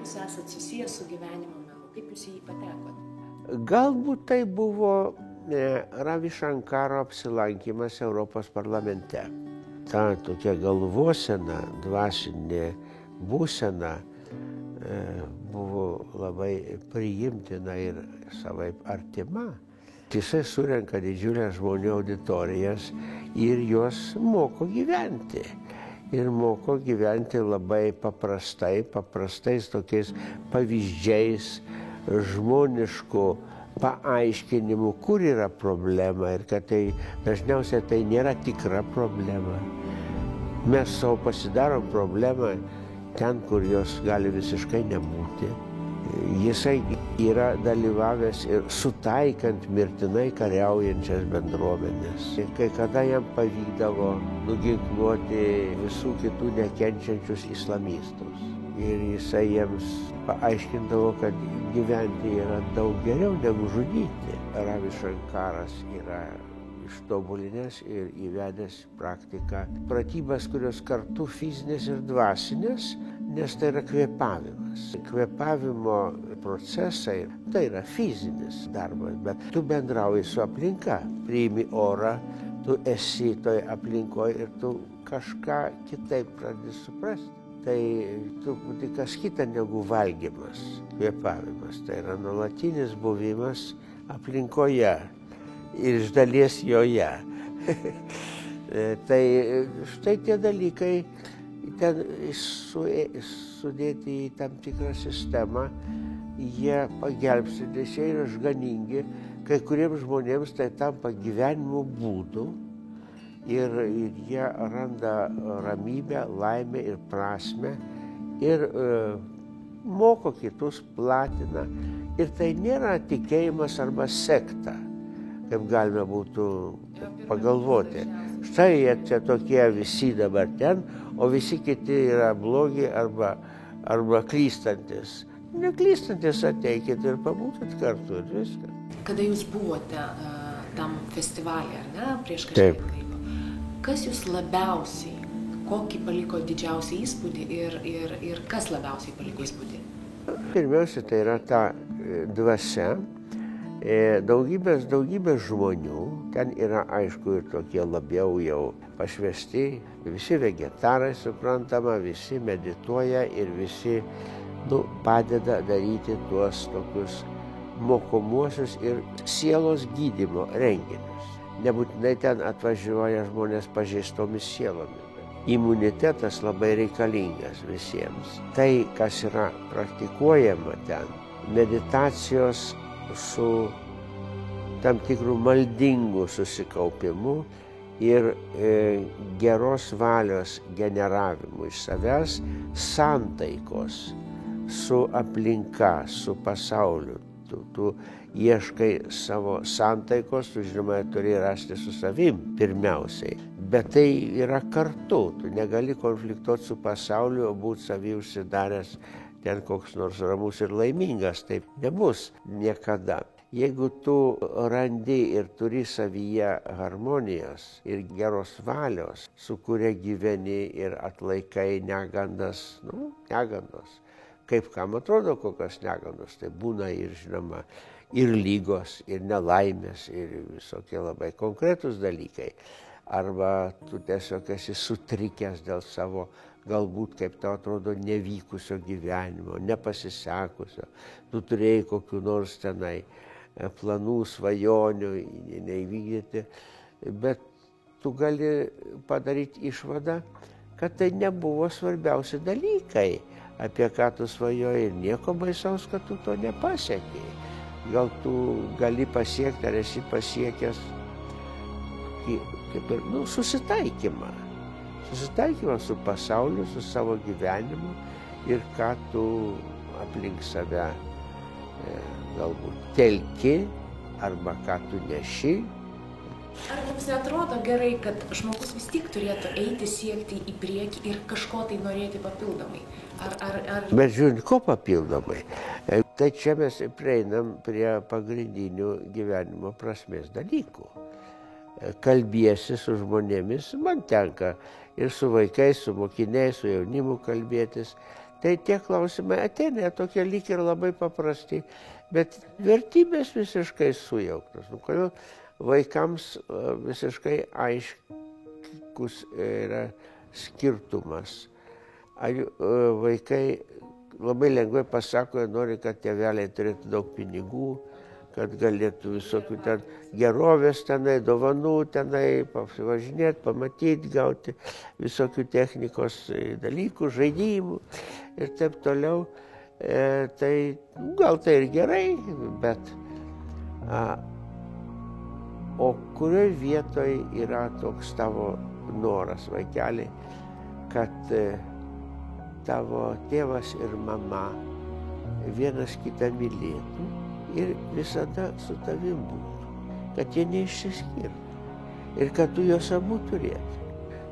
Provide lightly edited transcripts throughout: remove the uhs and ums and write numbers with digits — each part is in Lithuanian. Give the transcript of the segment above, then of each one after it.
jūs esat susijęs su gyvenimo menu? Kaip jūs į jį patekote? Galbūt tai buvo Ravi Shankaro apsilankymas Europos parlamente. Ta tokia galvosena, dvasinė būsena buvo labai priimtina ir savaip artima. Jisai surenka didžiulės žmonių auditorijas ir juos moko gyventi. Ir moko gyventi labai paprastais tokiais pavyzdžiais, žmoniškų paaiškinimų, kur yra problema ir kad tai dažniausiai tai nėra tikra problema. Mes savo pasidarom problemą ten, kur jos gali visiškai nebūti. Jisai yra dalyvavęs ir sutaikant mirtinai kariaujančias bendruomenės. Kai kada jam pavykdavo nuginkluoti visų kitų nekenčiančius islamistus. Ir jisai jiems paaiškindavo, kad gyventi yra daug geriau negu žudyti. Ravi Shankaras yra ištobulinęs ir įvedęs praktiką pratybas, kurios kartu fizinės ir dvasinės, nes tai yra kvėpavimas. Kvėpavimo procesai tai yra fizinis darbas, bet tu bendrauji su aplinka, priimi orą, tu esi toj aplinkoje ir tu kažką kitaip pradedi suprasti. Tai truputį kas kita negu valgymas, kvėpavimas. Tai yra nuolatinis buvimas aplinkoje ir iš dalies joje. Tai štai tie dalykai ten sudėti į tam tikrą sistemą, jie pagelbsti, nes jie yra išganingi, kai kuriems žmonėms tai tampa gyvenimo būdu ir jie randa ramybę, laimę ir prasmę ir moko kitus, platina. Ir tai nėra tikėjimas arba sekta, kaip galime būtų pagalvoti. Štai jie čia tokie visi dabar ten, o visi kiti yra blogi arba klystantis. Neklystantis ateikit ir pabūkit kartu ir viską. Kada jūs buvote tam festivalį, ar ne, prieš kažkiek laiko? Kas jūs labiausiai, kokį paliko didžiausią įspūdį ir kas labiausiai paliko įspūdį? Pirmiausia, tai yra ta dvasia. Daugybės žmonių, ten yra aišku ir tokie labiau jau pašvesti, visi vegetarai suprantama, visi medituoja ir visi padeda daryti tuos tokius mokomuosius ir sielos gydymo renginius. Nebūtinai ten atvažiuoja žmonės pažeistomis sielomis. Imunitetas labai reikalingas visiems. Tai, kas yra praktikuojama ten, meditacijos su tam tikrų maldingų susikaupimu ir geros valios generavimu iš savęs, santaikos su aplinka, su pasauliu. Tu ieškai savo santaikos, tu žinoma turi rasti su savim pirmiausiai. Bet tai yra kartu, tu negali konfliktuoti su pasauliu, o būti savį užsidaręs ten koks nors ramus ir laimingas, taip nebus niekada. Jeigu tu randi ir turi savyje harmonijos ir geros valios, su kuria gyveni ir atlaikai negandas, negandos. Kaip kam atrodo kokios negandos, tai būna ir žinoma ir lygos, ir nelaimės, ir visokie labai konkretūs dalykai. Arba tu tiesiog esi sutrikęs dėl savo galbūt, kaip tau atrodo, nevykusio gyvenimo, nepasisekusio. Tu turėjai kokių nors tenai planų, svajonių neįvykdyti, bet tu gali padaryti išvadą, kad tai nebuvo svarbiausi dalykai, apie ką tu svajoji, ir nieko baisaus, kad tu to nepasiekei. Gal tu gali pasiekti, ar esi pasiekęs kaip ir, susitaikymą. Susitaikymą su pasauliu, su savo gyvenimu ir ką tu aplink save galbūt telki arba ką tu neši. Ar jums neatrodo gerai, kad žmogus vis tiek turėtų eiti, siekti į priekį ir kažko tai norėti papildomai? Bet žiūrint, ko papildomai? Tai čia mes prieinam prie pagrindinių gyvenimo prasmės dalykų. Kalbiesi su žmonėmis, man tenka ir su vaikais, su mokiniais, su jaunimu kalbėtis. Tai tie klausimai ateina, tokie lyg ir labai paprasti, bet vertybės visiškai sujauktos. Nu, kodėl vaikams visiškai aiškus yra skirtumas. Vaikai labai lengvai pasako, nori, kad tėveliai turėtų daug pinigų, kad galėtų visokių ten gerovės tenai, dovanų tenai, pasivažinėti, pamatyti, gauti visokių technikos dalykų, žaidimų ir taip toliau. Tai gal tai ir gerai, bet o kurioje vietoje yra toks tavo noras, vaikeli, kad tavo tėvas ir mama vienas kitą mylėtų ir visada su tavim būtų, kad jie neišsiskirtų ir kad tu juos abu turėtų.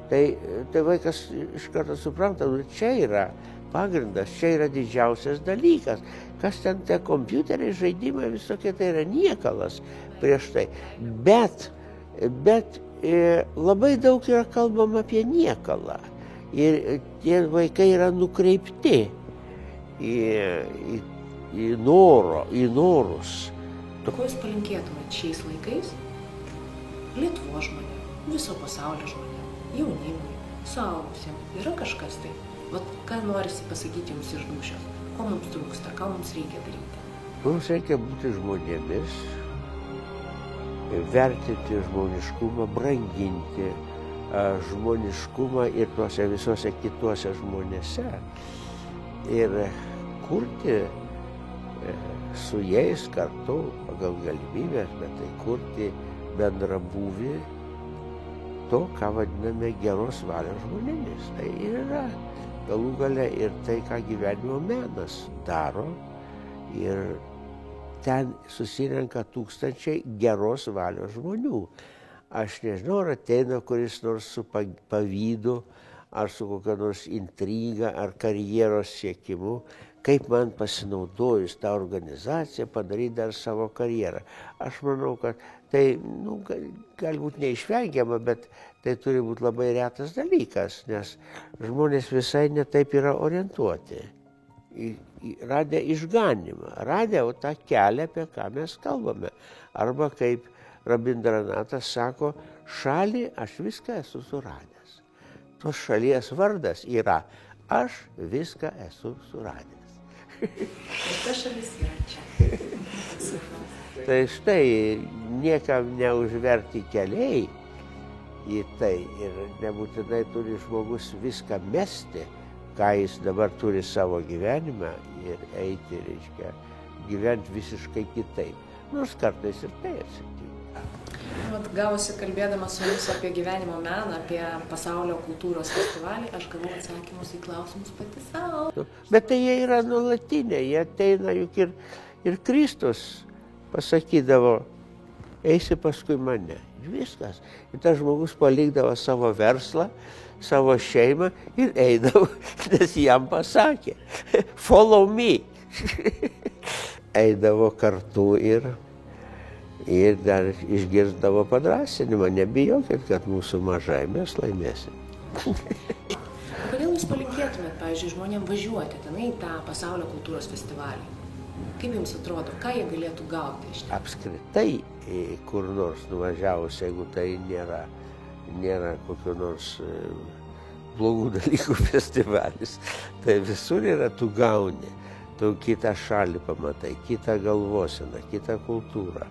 Tai vaikas iš karto supranta, čia yra pagrindas, čia yra didžiausias dalykas. Kas ten tie kompiuteriai, žaidimai visokie, tai yra niekalas prieš tai. Bet labai daug yra kalbama apie niekalą. Ir tie vaikai yra nukreipti į norus. Ko jūs palinkėtumėt šiais laikais Lietuvos žmonėm, viso pasaulio žmonėm, jaunimui, suaugusiems? Yra kažkas tai? Vat ką norisi pasakyti jums iš dūšios? Ko mums trūksta? Ką mums reikia daryti? Mums reikia būti žmonėmis, vertinti žmoniškumą, branginti žmoniškumą ir tuose visuose kituose žmonėse. Ir kurti su jais kartu pagal galimybės, bet tai kurti bendrabūvį to, ką vadiname geros valios žmonėmis. Tai yra galų gale ir tai, ką gyvenimo menas daro. Ir ten susirenka tūkstančiai geros valios žmonių. Aš nežinau, ar ateina kuris nors su pavydu, ar su kokia nors intriga, ar karjeros siekimu, kaip man pasinaudojus tą organizaciją padaryti dar savo karjerą. Aš manau, kad tai galbūt neišvengiama, bet tai turi būti labai retas dalykas, nes žmonės visai netaip yra orientuoti. Radę išganymą, radę tą kelią, apie ką mes kalbame. Arba kaip Rabindranatas sako, šalį aš viską esu suradęs. Tos šalies vardas yra aš viską esu suradęs. Ir ta šalis yra čia. Tai štai, niekam neužverti keliai į tai ir nebūtinai turi žmogus viską mesti, ką jis dabar turi savo gyvenimą ir eiti, reiškia, gyventi visiškai kitaip. Nors kartais ir tai atsitinka. Vat gavosi kalbėdama su jums apie gyvenimo meną, apie pasaulio kultūros festivalį, aš gavau atsakymus į klausimus pati savo. Bet tai jie yra nuolatiniai, jie ateina juk ir Kristus pasakydavo, eisi paskui mane. Viskas. Ir tas žmogus palikdavo savo verslą, savo šeimą ir eidavo, nes jam pasakė, follow me. Eidavo kartu ir dar išgirsdavo padrąsinimą, nebijokit, kad mūsų mažai mes laimėsim. Kodėl jūs palinkėtumėt, pavyzdžiui, žmonėm važiuoti tenai į tą pasaulio kultūros festivalį? Kaip jums atrodo, ką jie galėtų gauti iš ten? Apskritai, kur nors nuvažiavus, jeigu tai nėra kokio nors blogų dalykų festivalis, tai visur yra tu gauni. Tu kitą šalį pamatai, kitą galvoseną, kitą kultūrą,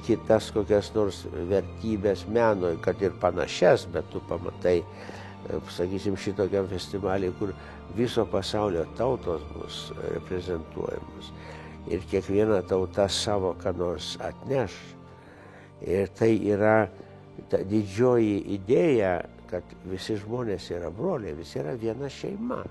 kitas kokias nors vertybės meno, kad ir panašias, bet tu pamatai, sakysim, šitokiam festivaliui, kur viso pasaulio tautos bus reprezentuojamos. Ir kiekviena tauta savo ką nors atneš. Ir tai yra ta didžioji idėja, kad visi žmonės yra broliai, visi yra viena šeima.